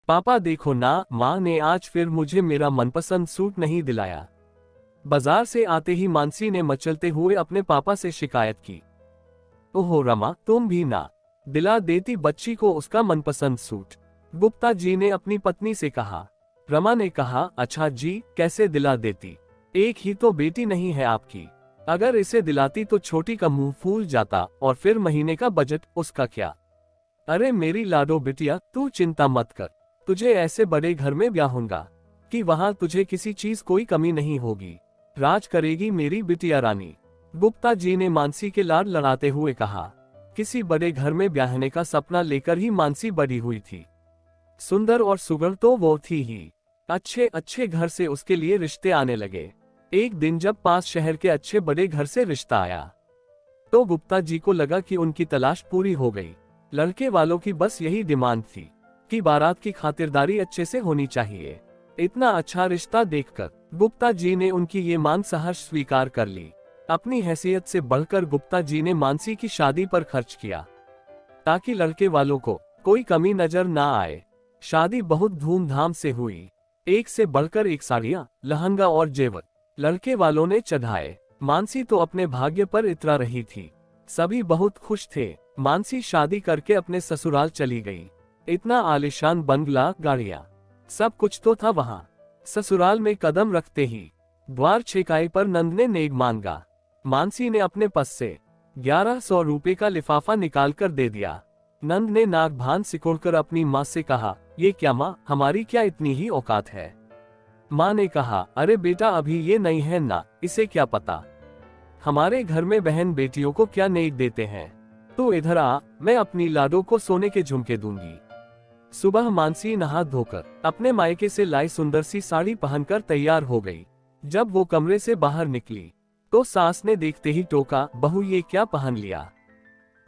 पापा देखो ना, माँ ने आज फिर मुझे मेरा मनपसंद सूट नहीं दिलाया। बाजार से आते ही मानसी ने मचलते हुए अपने पापा से शिकायत की। ओहो रमा, तुम भी ना दिला देती बच्ची को उसका मनपसंद सूट। गुप्ता जी ने अपनी पत्नी से कहा। रमा ने कहा, अच्छा जी, कैसे दिला देती, एक ही तो बेटी नहीं है आपकी। अगर इसे दिलाती तो छोटी का मुंह फूल जाता, और फिर महीने का बजट उसका क्या। अरे मेरी लाडो बिटिया, तू चिंता मत कर, तुझे ऐसे बड़े घर में ब्याहूंगा कि वहां तुझे किसी चीज कोई कमी नहीं होगी। राज करेगी मेरी बिटिया रानी। गुप्ता जी ने मानसी के लाड लड़ाते हुए कहा। किसी बड़े घर में ब्याहने का सपना लेकर ही मानसी बड़ी हुई थी। सुंदर और सुगढ़ तो वो थी ही। अच्छे अच्छे घर से उसके लिए रिश्ते आने लगे। एक दिन जब पास शहर के अच्छे बड़े घर से रिश्ता आया तो गुप्ता जी को लगा कि उनकी तलाश पूरी हो गई। लड़के वालों की बस यही डिमांड थी कि बारात की खातिरदारी अच्छे से होनी चाहिए। इतना अच्छा रिश्ता देखकर गुप्ता जी ने उनकी ये मांग सहर्ष स्वीकार कर ली। अपनी हैसियत से बढ़कर गुप्ता जी ने मानसी की शादी पर खर्च किया ताकि लड़के वालों को कोई कमी नजर ना आए। शादी बहुत धूमधाम से हुई। एक से बढ़कर एक साड़ियां, लहंगा और जेवर लड़के वालों ने चढ़ाए। मानसी तो अपने भाग्य पर इतरा रही थी। सभी बहुत खुश थे। मानसी शादी करके अपने ससुराल चली गई। इतना आलीशान बंगला, गाड़ियां, सब कुछ तो था वहां। ससुराल में कदम रखते ही द्वार छेकाई पर नंद ने नेग मांगा। मानसी ने अपने पस से 1100 रुपए का लिफाफा निकालकर दे दिया। नंद ने नाक भान सिकोड़कर अपनी माँ से कहा, ये क्या माँ, हमारी क्या इतनी ही औकात है। माँ ने कहा, अरे बेटा, अभी ये नहीं है ना, इसे क्या पता हमारे घर में बहन बेटियों को क्या नेक देते हैं। तू इधर आ, मैं अपनी लाडो को सोने के झुमके दूंगी। सुबह मानसी नहा धोकर अपने मायके से लाई सुंदर सी साड़ी पहनकर तैयार हो गई। जब वो कमरे से बाहर निकली तो सास ने देखते ही टोका, बहू ये क्या पहन लिया,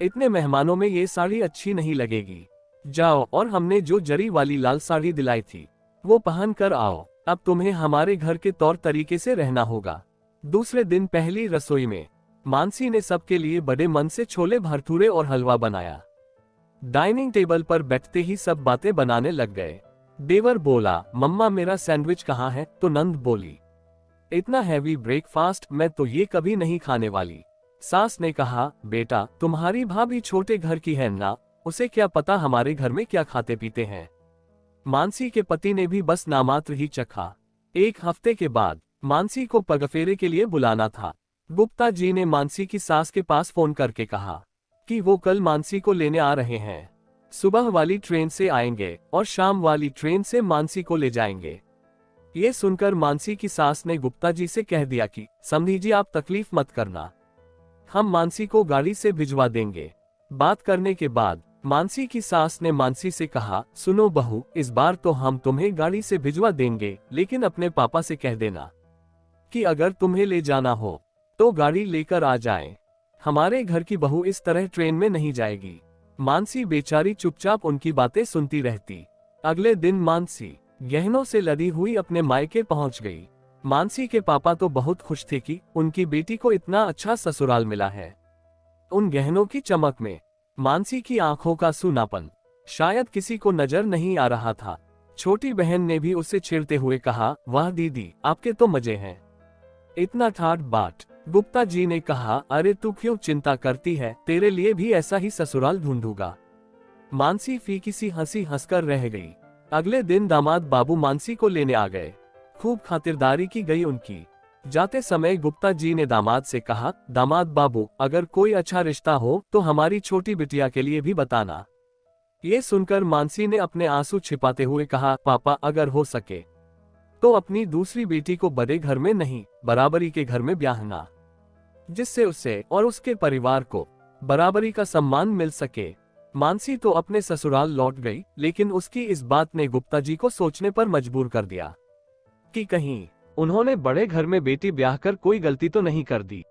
इतने मेहमानों में ये साड़ी अच्छी नहीं लगेगी। जाओ और हमने जो जरी वाली लाल साड़ी दिलाई थी वो पहन कर आओ। अब तुम्हें हमारे घर के तौर तरीके से रहना होगा। दूसरे दिन पहली रसोई में मानसी ने सबके लिए बड़े मन से छोले भटूरे और हलवा बनाया। डाइनिंग टेबल पर बैठते ही सब बातें बनाने लग गए। देवर बोला, मम्मा मेरा सैंडविच कहाँ है, तो नंद बोली, इतना हैवी ब्रेकफास्ट मैं तो ये कभी नहीं खाने वाली। सास ने कहा, बेटा तुम्हारी भाभी छोटे घर की है ना, उसे क्या पता हमारे घर में क्या खाते पीते हैं। मानसी के पति ने भी बस नामात्र ही चखा। एक हफ्ते के बाद मानसी को पगफेरे के लिए बुलाना था। गुप्ता जी ने मानसी की सास के पास फोन करके कहा कि वो कल मानसी को लेने आ रहे हैं। सुबह वाली ट्रेन से आएंगे और शाम वाली ट्रेन से मानसी को ले जाएंगे। ये सुनकर मानसी की सास ने गुप्ता जी से कह दिया कि समधी जी आप तकलीफ मत करना, हम मानसी को गाड़ी से भिजवा देंगे। बात करने के बाद मानसी की सास ने मानसी से कहा, सुनो बहू, इस बार तो हम तुम्हें गाड़ी से भिजवा देंगे, लेकिन अपने पापा से कह देना कि अगर तुम्हें ले जाना हो तो गाड़ी लेकर आ जाएं। हमारे घर की बहू इस तरह ट्रेन में नहीं जाएगी। मानसी बेचारी चुपचाप उनकी बातें सुनती रहती। अगले दिन मानसी गहनों से लदी हुई अपने मायके पहुंच गई। मानसी के पापा तो बहुत खुश थे कि उनकी बेटी को इतना अच्छा ससुराल मिला है। उन गहनों की चमक में मानसी की आंखों का सूनापन शायद किसी को नजर नहीं आ रहा था। छोटी बहन ने भी उसे छेड़ते हुए कहा, वाह दीदी, आपके तो मजे हैं, इतना ठाट बाट। गुप्ता जी ने कहा, अरे तू क्यों चिंता करती है, तेरे लिए भी ऐसा ही ससुराल ढूंढूंगा। मानसी फीकी सी हंसी हंसकर रह गई। अगले दिन दामाद बाबू मानसी को लेने आ गए। खूब खातिरदारी की गई उनकी। जाते समय गुप्ता जी ने दामाद से कहा, दामाद बाबू, अगर कोई अच्छा रिश्ता हो तो हमारी छोटी बिटिया के लिए भी बताना। ये सुनकर मानसी ने अपने आंसू छिपाते हुए कहा, पापा अगर हो सके तो अपनी दूसरी बेटी को बड़े घर में नहीं, बराबरी के घर में ब्याहना, जिससे उसे और उसके परिवार को बराबरी का सम्मान मिल सके। मानसी तो अपने ससुराल लौट गई, लेकिन उसकी इस बात ने गुप्ता जी को सोचने पर मजबूर कर दिया कि कहीं उन्होंने बड़े घर में बेटी ब्याह कर कोई गलती तो नहीं कर दी।